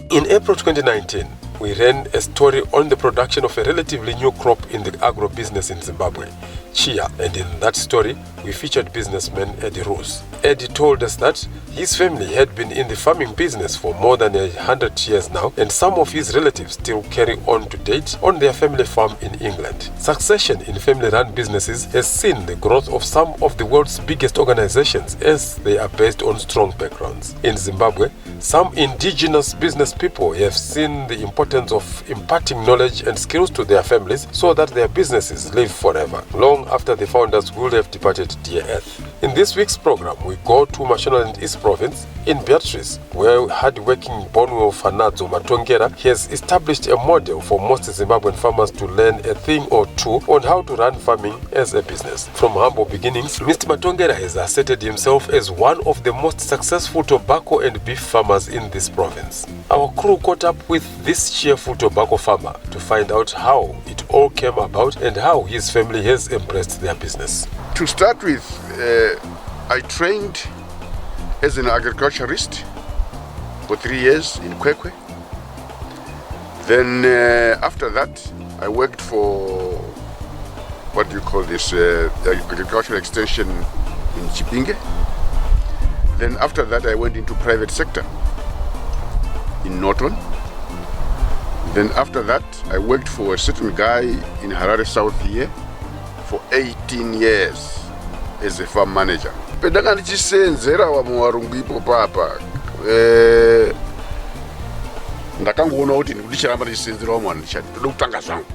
In April 2019, we ran a story on the production of a relatively new crop in the agro-business in Zimbabwe, chia, and in that story, we featured businessman Eddie Rose. Eddie told us that his family had been in the farming business for more than 100 years now, and some of his relatives still carry on to date on their family farm in England. Succession in family-run businesses has seen the growth of some of the world's biggest organizations as they are based on strong backgrounds. In Zimbabwe, some indigenous business people have seen the importance of imparting knowledge and skills to their families so that their businesses live forever, long after the founders will have departed dear earth. In this week's program, we go to Mashonaland East Province in Beatrice, where hard-working Bonwo Fanadzo Matongera has established a model for most Zimbabwean farmers to learn a thing or two on how to run farming as a business. From humble beginnings, Mr. Matongera has asserted himself as one of the most successful tobacco and beef farmers in this province. Our crew caught up with this cheerful tobacco farmer to find out how it all came about and how his family has embraced their business. To start with, I trained as an agriculturist for 3 years in Kwekwe. Then after that, I worked for what do you call this, agricultural extension in Chipinge. Then after that, I went into private sector in Norton. Then after that, I worked for a certain guy in Harare South here for 18 years as a farm manager. Pendanga ndichisenzera wa muwarungu ipo papa ndakangoona kuti ndikuchiramba ndichisenzera wa mwana ndichati ndoda kutanga zvangu.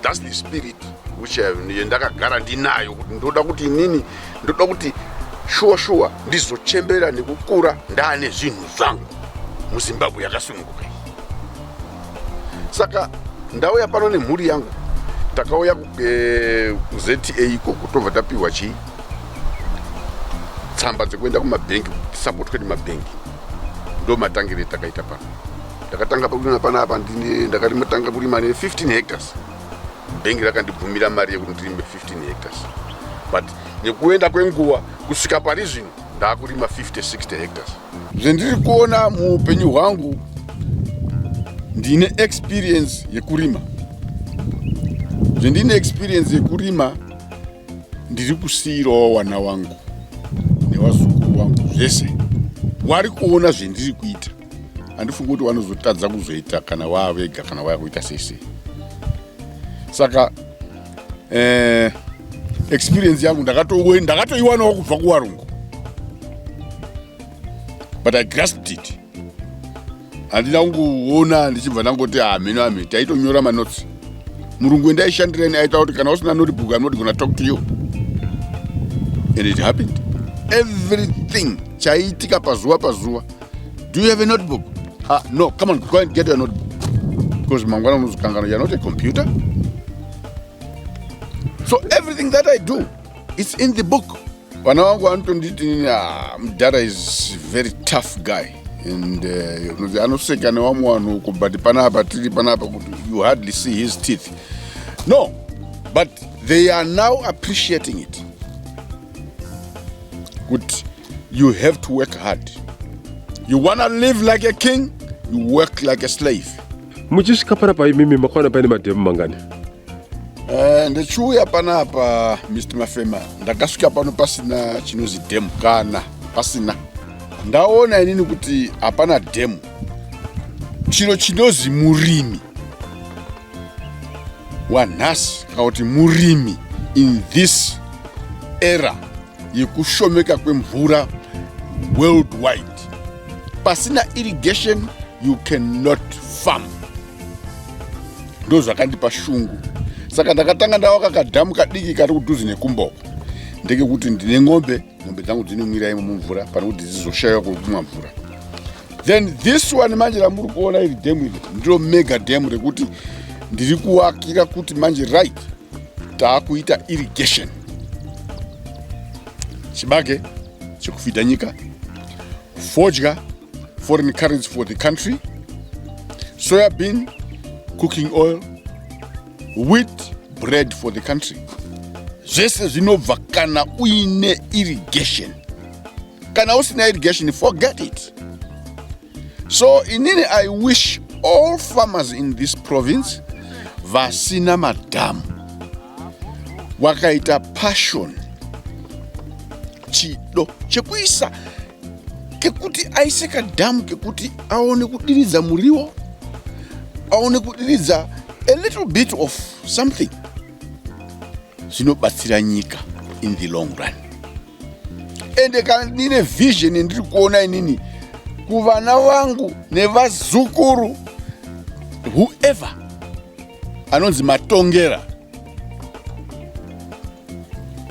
That's the spirit which ndakagara ndinayo kuti ndoda kuti inini ndoda kuti shuwa ndizochembera nekukura ndane zvinhu zvangu muZimbabwe yakasununguka. Saka ndauya pano nemhuri yangu takauya kuZTA iko kutobva tapiwa chii tsamba dzekuenda kumabhengi tisapotwe nemabhengi. Ndo matangire takaita pano. Ndakatanga kurima panapa ndakaritanga kurima 15 hectares. Bhengi rakandibvumira mari yekuti ndirime 15 hectares. But nekuenda kwenguva kusvika pari zvino ndakurima 50-60 hectares. Zvendiri kuona muupenyu hwangu ndine experience yekurima. Zvendine experience yekurima ndiri kusiyirawo wana wangu nevazukuru vangu zvese. Wari kuona zvendiri kuita. Handifungi kuti vanozotadza kuzoita kana vavega kana vakuita sese. Saka experience yangu ndakatoiwanawo kubva kuvarungu. But I grasped it. Handina kungoona ndichibva ndangoti mhino taitonyora manotsi. Murungu ndaishandireni aita kuti kana usina notebook I'm not going to talk to you. And it happened. Everything chaitika pazuva. Do you have a notebook? No, come on, go and get a notebook. Because mangwana muzukangano, you're not a computer. So everything that I do is in the book. Wana wangu antonditi Mdara is a very tough guy. And anoseka newamu wanuko, but panapa you hardly see his teeth. No, but they are now appreciating it. Good, you have to work hard. You wanna live like a king, you work like a slave. Muchisvika panapa mimi makaona pane madhemu mangani? Ndichiuya panapa Mr. Mafema, ndakasvika pano pasina chinozi dhemu kana pasina. Ndaona inini kuti hapana dhemu. Chiro chinozi murimi. Wanhasi kuti murimi in this era yekushomeka kwemvura worldwide. Pasina irrigation you cannot farm. Ndo zvakandipa shungu. Saka ndakatanga ndawaka kadhamu kadiki kari kudhuze nekumba. Ndeke kuti ndine ng'ombe dzangu dzinomwira imo mumvura pana kuti dzizoshaya kumwa mvura. Then this one manje ramuri kuona iri dam iri ndiro mega dam rekuti ndiri kuakira kuti manje right taakuita irrigation. Chibage chekufidha nyika, fodya, foreign currency for the country, soya bean, cooking oil, wheat, bread for the country. Zvese zvinobva kana uine irrigation. Kana usina irrigation, forget it. So inini, I wish all farmers in this province vasina madamu wakaita passion chido chekuisa kekuti aise kadhamu kekuti aone kudiridza muriwo, aone kudiridza a little bit of something zvinobatsira nyika in the long run. Ende kanine vision ndiri kuona inini kuvana vangu nevazukuru, whoever anonzi Matongera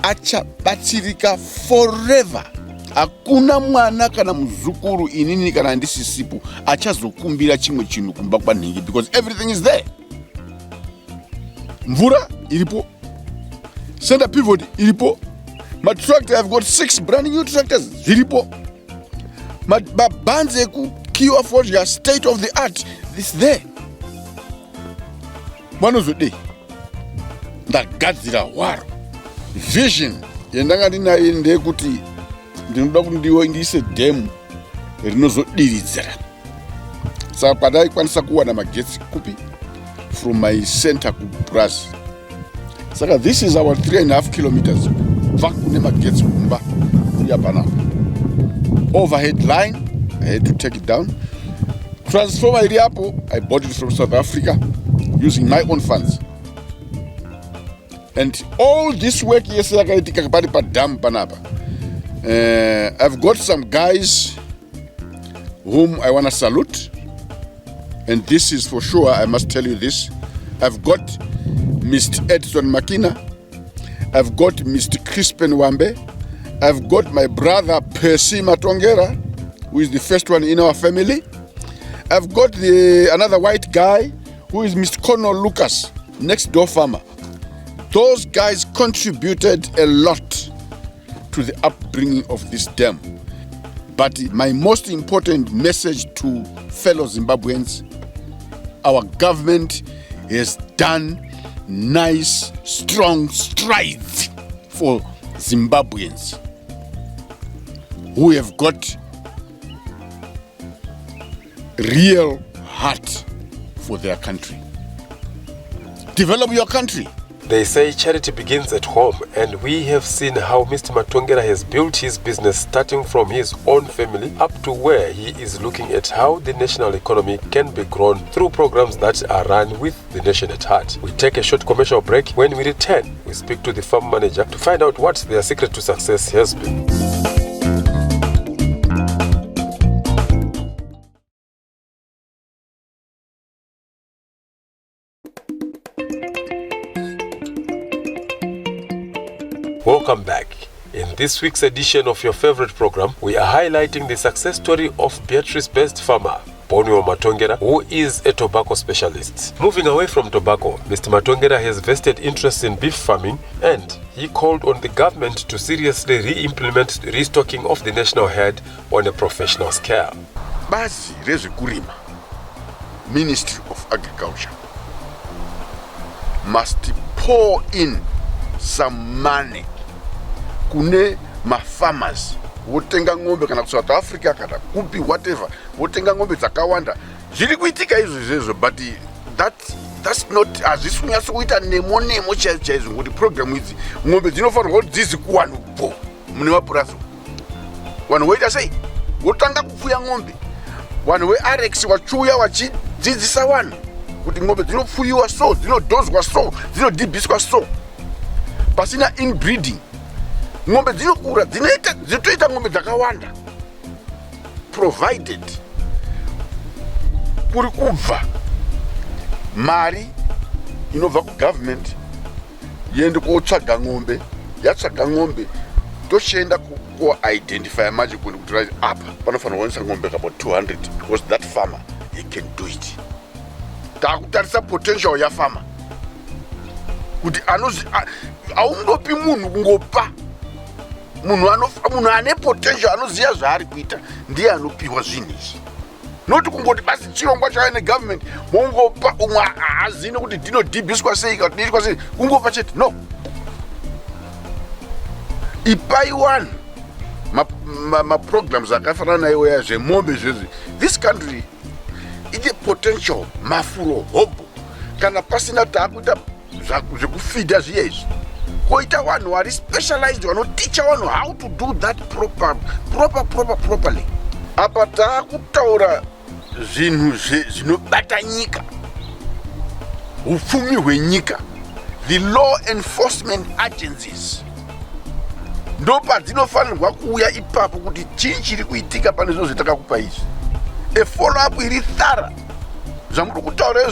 achabatsirika forever. Hakuna mwana kana muzukuru inini kana ndisisipo achazokumbira chimwe chinhu kumba kwanhingi, because everything is there. Mvura iripo, center pivot iripo, matractor, I've got 6 brand new tractors ziripo, mabanze kukiwa forge state of the art, this there. Mwanozode ndagadzira hwaro vision yendanga ndinayo ndeyekuti ndinoda kuti ndiise dhemu rinozodiridzira. Saka padaikwanisa kuwana magetsi kupi from my center kuBrazil. Saka this is our 3.5 kilometers kubva kune magetsi kumba kuya panapa. Overhead line, I had to take it down. Transformer iri apo, I bought it from South Africa using my own funds. And all this work yese yakaitika pari padhamu panapa. I've got some guys whom I want to salute, and this is for sure, I must tell you this. I've got Mr. Edson Makina, I've got Mr. Crispin Wambe, I've got my brother Percy Matongera, who is the first one in our family. I've got another white guy who is Mr. Conor Lucas, next door farmer. Those guys contributed a lot to the upbringing of this dam. But my most important message to fellow Zimbabweans, our government has done nice, strong strides for Zimbabweans who have got real heart for their country. Develop your country. They say charity begins at home, and we have seen how Mr. Matongera has built his business starting from his own family up to where he is looking at how the national economy can be grown through programs that are run with the nation at heart. We take a short commercial break. When we return, we speak to the farm manager to find out what their secret to success has been. Welcome back. In this week's edition of your favorite program, we are highlighting the success story of Beatrice-based farmer Bonio Matongera, who is a tobacco specialist. Moving away from tobacco, Mr. Matongera has vested interest in beef farming, and he called on the government to seriously re-implement the restocking of the national herd on a professional scale. Bazi rezvekurima, Ministry of Agriculture, must pour in some money kune mafarmers votenga ng'ombe kana ku South Africa kana kupi whatever, votenga ng'ombe dzakawanda. Zviri kuitika izvo, but that's not hazvisi kunyatso kuita nemo chaizvo, ngekuti program idzi ng'ombe dzinofanirwa kuti dzizi kuwanupo mune mapurazi. Vanhu voita sei? Votanga kupfuya ng'ombe. Vanhu veRx vachiuya vachidzidzisa vanhu kuti ng'ombe dzinopfuyiwa so, dzinodhozwa so, dzinodhibhiswa so. Pasina inbreeding, ng'ombe dzinokura dzinoita ng'ombe dzakawanda, provided kuri kubva mari inobva kugovernment yende kotsvaga ng'ombe, yatsvaga ng'ombe tochienda ko-identify manje kuti right apa panofanira kuwanisa ng'ombe about 200, because that farmer he can do it. Takutarisa potential ya farmer kuti aungopi munhu kungopa. Munhu ane potential, anoziva zvaari kuita, ndiye anopiwa zvinhu izvi. Noti kungoti basi chirongwa chaine government mongopa umwe haazine kuti dzinodhibhiswa sei kana kuti sei, kungopa chete. No, ipai vanhu programs akafanana naiwo ya zvemombe zvezi. This country ine potential mafuro hobo kana pasina takuita zvekufidha zviya izvi koita vanhu vari specialized vanoticha vanhu how to do that properly. Apa taakutaura zvinhu zvinobata nyika, upfumi hwenyika, the law enforcement agencies ndo padzinofanirwa kuuya ipapo kuti chii chiri kuitika pane izvo zvatakakupa izvi. A follow up iri thara zvamuri kutaura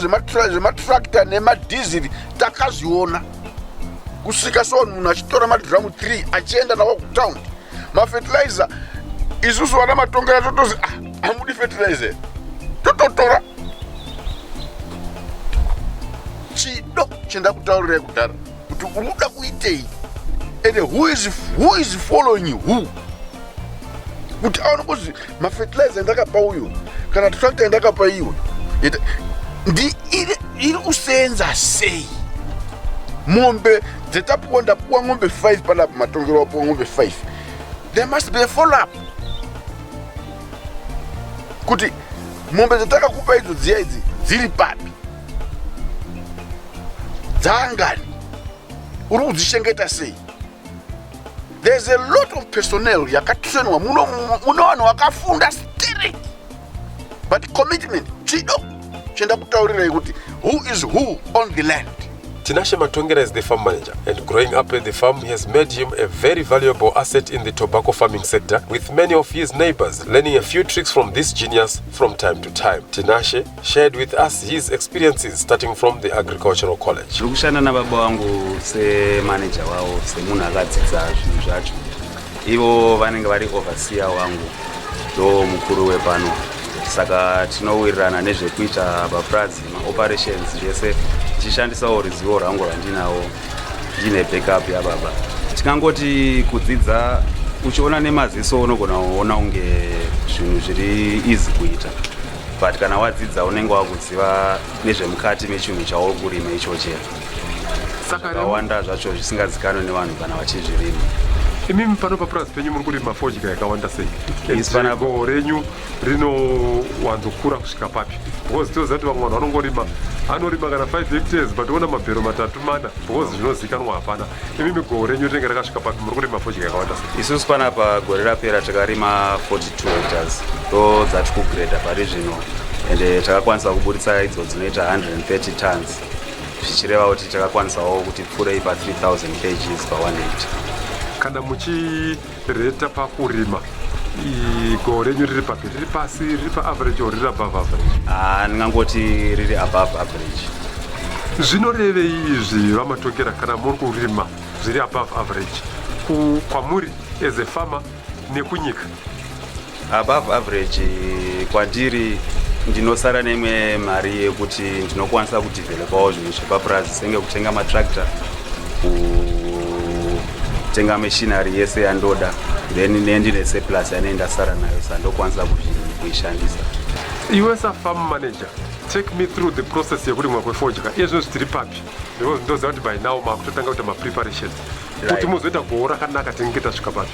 zvematractor nemadhiziri takazviona kusvika so munhu achitora madhiramu 3 achienda nawo kutaundi. Mafertilizer isusu vana Matongera totozi hamudi fertilizer tototora. Chido chenda kutaurirai kudhara kuti unoda kuitei and who is following who, kuti aone kuti mafertilizer ndakapa uyu kana tractor ndakapa iwe iri kusenza sei. Mombe dzetapuwa ndapuwa ng'ombe 5 pana Matongera wapuwa ng'ombe 5. There must be a follow up kuti mombe dzetakakupa idzo dziya idzi dziri papi, dzangani, uri kudzishengeta sei. There's a lot of personnel yakatrainwa muno vanhu vakafunda strict, but commitment chido chenda kutaurirai kuti who is who on the land. Tinashe Matongera is the farm manager, and growing up at the farm has made him a very valuable asset in the tobacco farming sector, with many of his neighbors learning a few tricks from this genius from time to time. Tinashe shared with us his experiences starting from the agricultural college. Kushana na baba wangu se manager wao se munhu akadzidza zvinhu zvacho. Ivo vanenge vari overseer wangu ndo mukuru wepano. Saka tinowirirana nezvekuita mabhazi maoperations zvese tichishandisawo ruzivo rwangu rwandinawo ndine backup yababa. Tikangoti kudzidza uchiona nemaziso unogona kuona unge zvinhu zviri easy kuita, but kana wadzidza unenge wakuziva nezvemukati mechinhu chauri kurima ichochera. Saka zvakawanda zvacho zvisingazikanwe nevanhu kana vachizvirima. Imimi pano papurazi penyu muri kurima fodya yakawanda sei? Go renyu rinowanzokura kusvika papi? Because tinoziva kuti vamwe vanhu vanongorima anorima kana 5 hectares but ona mabhero 3-4 because zvinozikanwa hapana. Imimi go renyu rinenge rakasvika papi muri kurima fodya yakawanda sei? Isusu panapa gore rapera takarima 42 hectares ndo dzati kugredha pari zvino, ende takakwanisa kuburitsa idzo dzinoita 130 tons, zvichireva kuti takakwanisawo kuti pfurei pa 3000 kgs pa 1 hectare. Kana muchireta pakurima go renyu riri papi, riri pasi, riri pa-average or riri above average? Ndingangoti riri above average. Zvinorevei izvi vamatongera kana muri kurima zviri above average kwamuri as a farmer nekunyika? Above average kwandiri ndinosara nemwe mari yekuti ndinokwanisa kudevelopawo zvinhu zvepapurazi senge kutenga matractor, kutenga machinery yese yandoda, then nendine surplus yanenda sara nayo sandokwanisa kuishandisa. You as a farm manager, take me through the process yekurimwa kwefodya. Izvo zvitiri papi? Because ndoziva kuti by now makutotanga kuita mapreparations kuti muzoita gohwo rakanaka tinenge tasvika papi?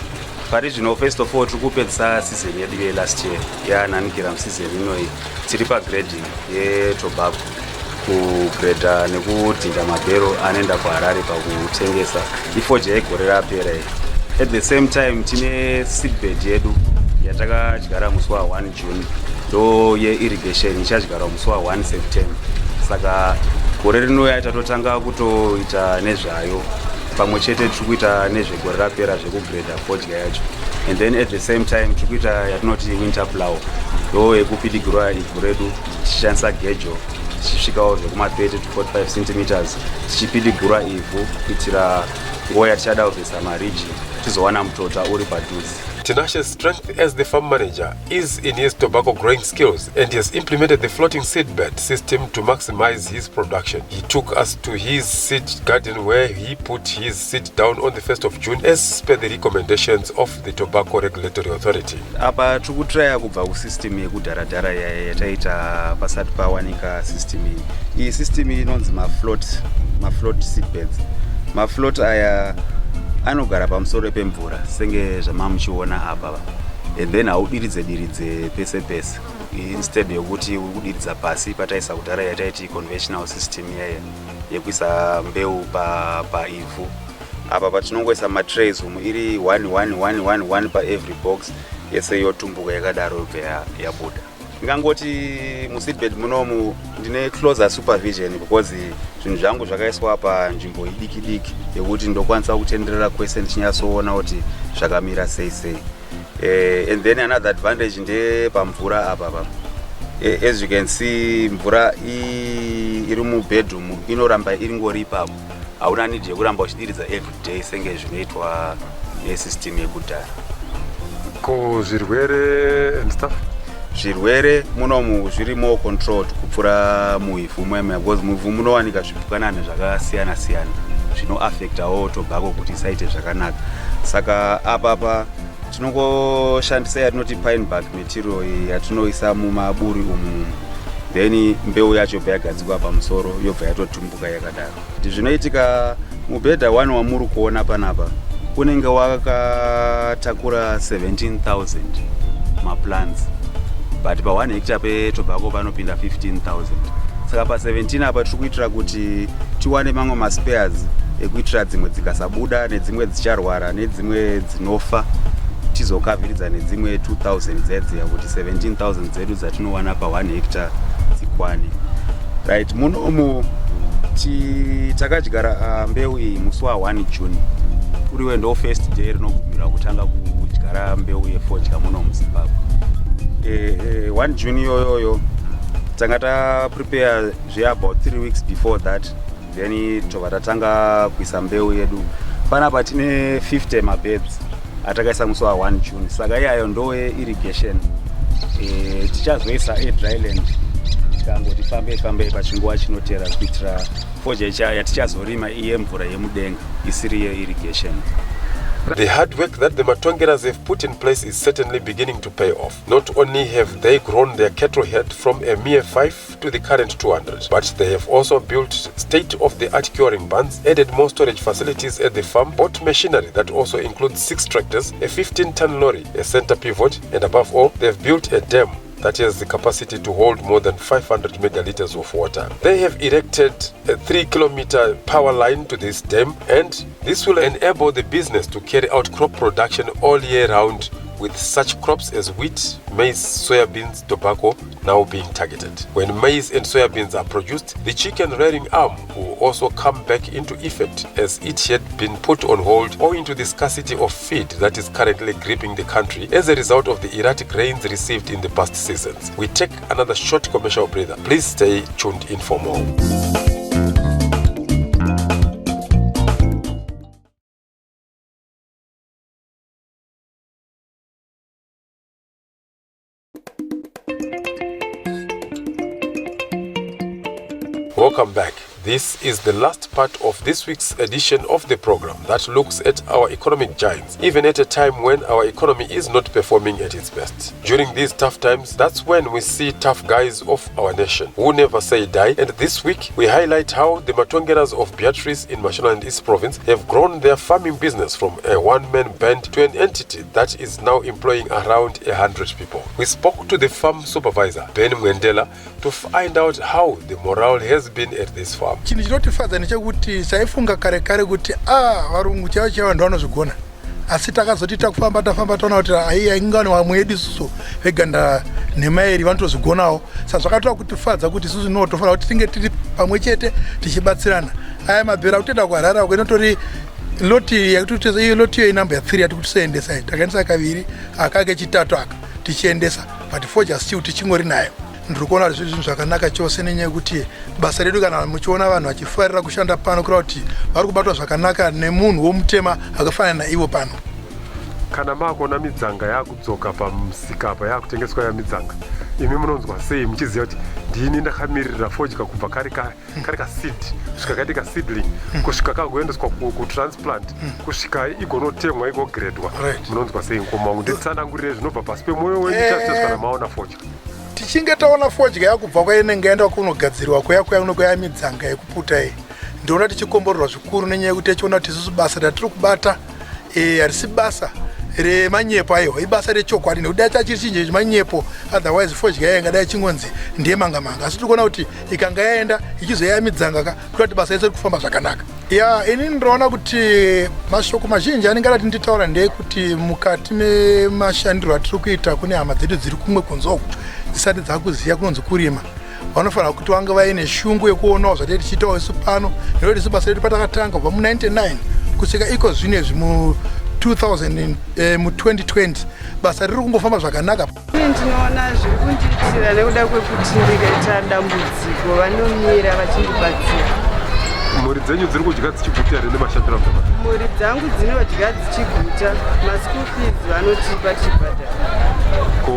Pari zvino first of all tiri kupedzisa season yedu yelast year yanhanikira museason inoyi tiri pagrading yetobacco, kugredha nekudhinda mabhero anoenda kuHarare pakutengesa ifodya yegore rapera. At the same time tine seedbed yedu yatakadyara musi wa1 June ndo yeirrigation ichadyara musi wa1 September. Saka gore rinoya tatotanga kutoita nezvayo pamwe chete tiri kuita nezvegore rapera zvekugredha fodya yacho, and then at the same time tiri kuita yatinoti winter plow ndo yekupidigura ivhu redu tichishandisa gejo tichisvikawo zvekuma 30 to 45 cm tichipidigura ivhu kuitira nguva yatichada kubvisa mariji tizowana mutota uri padhuze. Tinashe's strength as the farm manager is in his tobacco growing skills, and he has implemented the floating seedbed system to maximize his production. He took us to his seed garden where he put his seed down on the 1st of June as per the recommendations of the Tobacco Regulatory Authority. Apa tikutraya kubva kusystem yekudharadhara yataita pasati pawanika system iyi. Iyi system inonzi mafloat seedbeds. Mafloat aya anogara pamusoro pemvura senge zvamamuchiona apa, and then haudiridze pese pese. Instead yokuti uri kudiridza pasi pataisa kudhara yataiti conventional system yekuisa mbeu paivhu. Apa patinongoisa matrays umu iri 1 pa every box, yese yotumbuka yakadaro yobva yabuda. Ngangoti museedbed munomu ndine closer supervision because zvinhu zvangu zvakaiswa panzvimbo idiki yekuti ndokwanisa kutenderera kwese ndichinyasoona kuti zvakamira sei. And then another advantage nde pamvura apa. As you can see, mvura iri mubedroom inoramba iringori ipapo. Hauna need yekuramba uchidiridza every day senge zvinoitwa nesystem yekudhara. Ko zvirwere and stuff? Zvirwere munomu zviri more controlled kupfuura muivhu mweme, because muivhu munowanika zvipukanana zvakasiyana zvinoaffectawo tobacco kuti isaite zvakanaka. Saka apapa tinongoshandisa yatinoti pine bark material yatinoisa mumaburi umu, then mbeu yacho yobva yagadzikwa pamusoro yobva yatotumbuka yakadaro. Zvinoitika mubhedha 1 wamuri kuona panapa unenge wakatakura 17,000 maplants, but pa 1 hectare petobacco panopinda 15,000. Saka pa 17 apa tiri kuitira kuti tiwane mamwe maspares ekuitira dzimwe dzikasabuda nedzimwe dzicharwara nedzimwe dzinofa, tizokaviridza nedzimwe 2,000 dzedziya kuti 17,000 dzedu dzatinowana pa 1 hectare dzikwane. Right, munomu takadyara mbeu iyi musi wa1 June, uriwe ndo first day rinogumira kutanga kudyara mbeu yefodya muno muZimbabwe. 1 June iyoyo tanga taprepare about 3 weeks before that, then tobva tatanga kuisa mbeu yedu. Panapa tine 50 mabeds atakaisa musi wa1 June. Saka iyayo ndo irrigation. Tichazoisa dryland tikangoti fambe pachinguva chinotera kuitira fodya yatichazorima iye mvura yemudenga isiri yeirrigation. The hard work that the Matongeras have put in place is certainly beginning to pay off. Not only have they grown their cattle herd from a mere 5 to the current 200, but they have also built state-of-the-art curing barns, added more storage facilities at the farm, bought machinery that also includes 6 tractors, a 15-ton lorry, a center pivot, and above all, they have built a dam that has the capacity to hold more than 500 megaliters of water. They have erected a 3-kilometer power line to this dam, and this will enable the business to carry out crop production all year round, with such crops as wheat, maize, soybeans, tobacco now being targeted. When maize and soybeans are produced, the chicken rearing arm will also come back into effect, as it had been put on hold owing to the scarcity of feed that is currently gripping the country as a result of the erratic rains received in the past seasons. We take another short commercial breather. Please stay tuned in for more. Welcome back. This is the last part of this week's edition of the program that looks at our economic giants, even at a time when our economy is not performing at its best. During these tough times, that's when we see tough guys of our nation who never say die. And this week, we highlight how the Matongeras of Beatrice in Mashonaland East Province have grown their farming business from a one-man band to an entity that is now employing around 100 people. We spoke to the farm supervisor, Ben Mwendela, to find out how the morale has been at this farm. Chinhu chinotifadza ndechekuti saifunga kare kuti varungu chaivo vanhu vanozvigona, asi takazoti takufamba taona kuti aiya ingano vamwe yedu isusu veganda nemaeri vanotozvigonawo. Saka zvakatora kutifadza kuti isusu notofanira kuti tinge tiri pamwe chete tichibatsirana. Aya mabhera kutoenda kuharara kwenotori loti yakutoti loti inamba ya 3 yati kuti tiendesa, takaendesa kaviri akake chitatu aka tichiendesa, but foja still tichingori nayo. Ndikuona kuti zvinhu zvakanaka chose nenyaya yekuti basa redu kana muchiona vanhu vachifarira kushanda pano kura kuti vari kubatwa zvakanaka nemunhu womutema akafanana naivo pano. Kana makona midzanga yakudzoka pamusika apa yakutengeswa ya midzanga, imi munonzwa sei muchiziva kuti ndini ndakamirira fodya kubva kari ka seed kusvika kaiti ka seedling kusvika kagoendeswa kutransplant kusvika igonotemwa igogredwa, munonzwa sei? Ngoma nditsanangurire zvinobva pasi pemwoyo wenyu kana maona fodya. Tichinge taona fodya yakubva kwainenge yaenda kunogadzirwa kuya midzanga yekuputa iyi, ndinoona tichikomborerwa zvikuru nenyaya yekuti tichiona kuti isusu basa ratiri kubata harisi basa remanyepo aiwa, ibasa rechokwadi nekuti dai chachiri chinje chemanyepo, otherwise fodya yaingadai chingonzi ndiye manga-manga, asi tikuona kuti ikanga yaenda ichizoyamidzanga kuita kuti basa rese kufamba zvakanaka. Ini ndinoona kuti mashoko mazhinji anenge adati nditaura ndeyekuti mukati memashandiro atiri kuita kune hama dzedu dziri kumwe kunzoko dzisati dzakuziva kunonzi kurima, vanofanira kuti vange vaine shungu yekuonawo zvati tichiitawo isu pano, nekuti isu basa redu patakatanga kubva mu99 kusvika iko zvinezvi mu2020 basa riri kungofamba zvakanaka. Ndinoona zviri kundiitira nekuda kwekuti ndikaita dambudziko vanomira vachindibatsira. Mhuri dzenyu dziri kudya dzichiguta here nemashandiro amuna? Mhuri dzangu dzinodya dzichiguta, maschool fees vanotipa tichibhadhara. Ko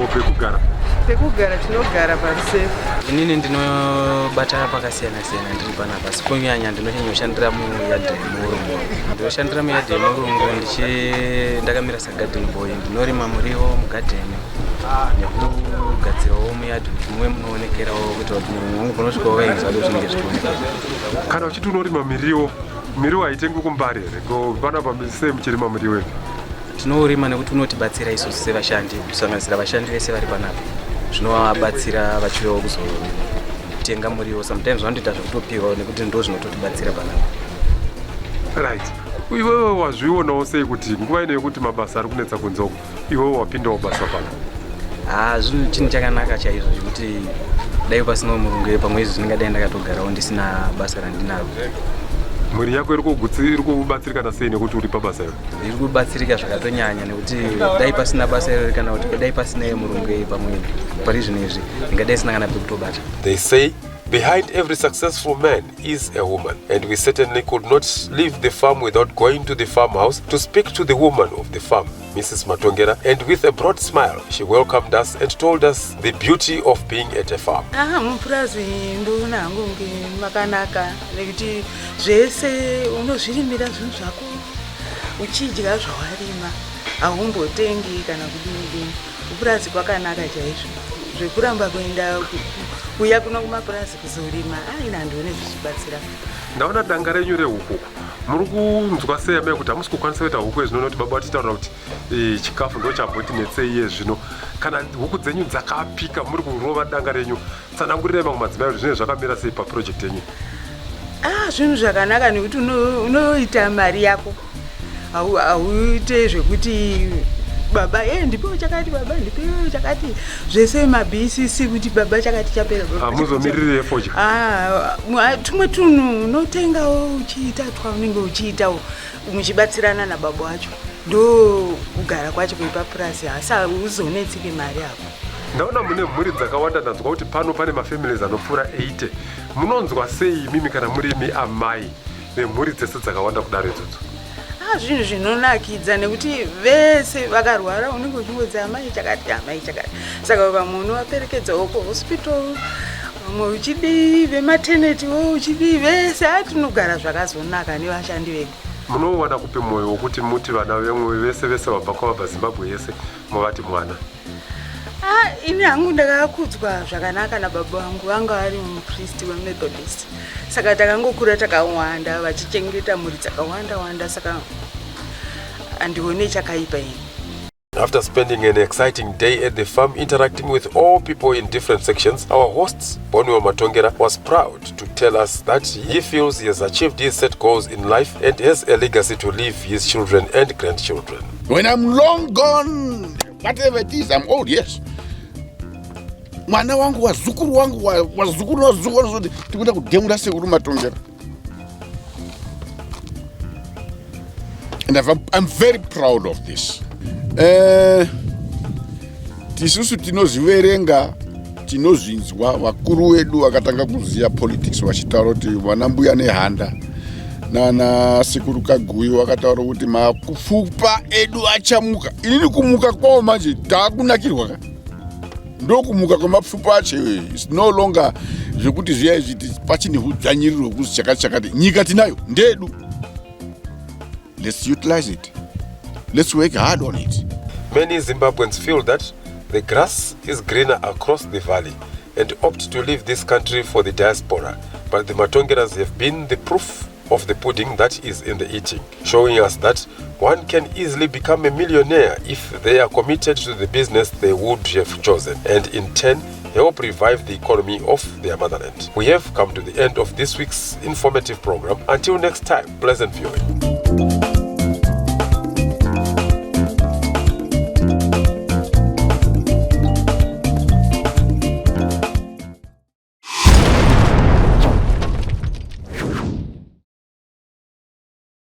pekugara tinogara paruseva. Inini ndinobata pakasiyana-siyana ndiri panapa, asi kunyanya ndinonyanyoshandira muyadhi yemurungu. Ndinoshandira muyadhi yemurungu ndakamira sagarden boy, ndinorima muriwo mugadheni nekugadzirawo muyadhi kuti muwe munoonekerawo kuti vangu kunosvikawo vainzwa zvinenge zvichionekera. Kana uchiti unorima miriwo haitengwi kumbari here? Ko panapa sei muchirima miriwo? Tinourima nekuti unotibatsira isusu sevashandi, kusanganisira vashandi vese vari panapa. Zvinovabatsira vachiuyawo kuzotenga muriwo, sometimes vanotoita zvekutopiwa nekuti ndo zvinototibatsira panapa. Right. Iwewe wazvionawo sei kuti nguva ino yekuti mabasa ari kunetsa kunzoko iwewe wapindawo basa pano? Zvinhu chinhu chakanaka chaizvo zvekuti dai pasinawo murungu pamwe izvi ndingadai ndakatogarawo ndisina basa randinaro. Mhuri yako iri kubatsirikana sei nekuti uri pabasa iro? Iri kubatsirika zvakatonyanya nekuti dai pasina basa iro kana kuti dai pasina murungu pamwe pari zvinhu izvi ndingadai sina kana pekutobata. They say behind every successful man is a woman, and we certainly could not leave the farm without going to the farmhouse to speak to the woman of the farm, Mrs. Matongera, and with a broad smile, she welcomed us and told us the beauty of being at a farm. Mupurazi ndona hangu makanaka nekuti zvese unozvirimira zvinhu zvako uchidya zvawarima, haumbotengi kana kudini. Kupurazi kwakanaka chaizvo, zvekuramba kuenda kuya kuno kumapurazi kuzorima ina ndione zvichibatsira. Ndaona danga renyu rehuku muri kunzwa sei amai kuti hamusi kukwanisa kuita huku ezvinoona kuti baba vatitaura kuti chikafu ndo chamboti iye zvino, kana huku dzenyu dzakapika muri kurova danga renyu, tsanangurirei mamwe madzimai kuti zvinenge zvakamira sei paprojekti yenyu? Zvinhu zvakanaka nekuti unoita mari yako, hauite zvekuti baba ndipewo chakati, baba ndipewo chakati, zvese mabhisisi kuti baba chakati chapera. Hamuzomiriri fodya? Tumwe tunhu unotengawo uchiita twaunenge uchiitawo muchibatsirana nababa wacho, ndo kugara kwacho kwepapurasi, asi hauzonetsike mari yako. Ndaona mune mhuri dzakawanda, ndanzwa kuti pano pane mafamilies anopfuura 80. Munonzwa sei mimi kana murimi amai nemhuri dzese dzakawanda kudaro idzodzo? Zvinhu zvinonakidza nekuti vese vakarwara unenge uchingodzi amai chakati, amai chakati. Saka vamwe unovaperekedzawo kuhospital, vamwe uchidi vematernity-wo uchidi, vese tinogara zvakazonaka nevashandi vedu. Munowana kupe mwoyo wokuti muti vana vemwe vese vabva kwavabva Zimbabwe yese muvati mwana? Ini hangu ndakakudzwa zvakanaka nababa vangu, vanga vari mupristi weMethodist, saka takangokura takawanda vachichengeta mhuri dzakawanda, saka handione chakaipa ini. After spending an exciting day at the farm interacting with all people in different sections, our host, Bonwe Matongera, was proud to tell us that he feels he has achieved his set goals in life and has a legacy to leave his children and grandchildren. When I'm long gone, whatever it is, I'm old, yes. Mwana wangu wazukuru wangu wazukuru tikuda kudemura sekuru Matongera. And I'm very proud of this. Tisusu tinoziverenga, tinozvinzwa, vakuru wedu vakatanga kuziya politics vachitaura kuti vanambuya nehanda nana sekuru Kaguyi vakataura kuti mapfupa edu achamuka. Inini kumuka kwavo manje takunakirwa ka. Ndo kumuka kwemapfupa acho is no longer zvekuti zviya izvi pachine hudzvanyiriro hwekuzi chakati nyika tinayo ndedu. Let's utilize it. Let's work hard on it. Many Zimbabweans feel that the grass is greener across the valley and opt to leave this country for the diaspora. But the Matongeras have been the proof of the pudding that is in the eating, showing us that one can easily become a millionaire if they are committed to the business they would have chosen, and in turn help revive the economy of their motherland. We have come to the end of this week's informative program. Until next time, pleasant viewing.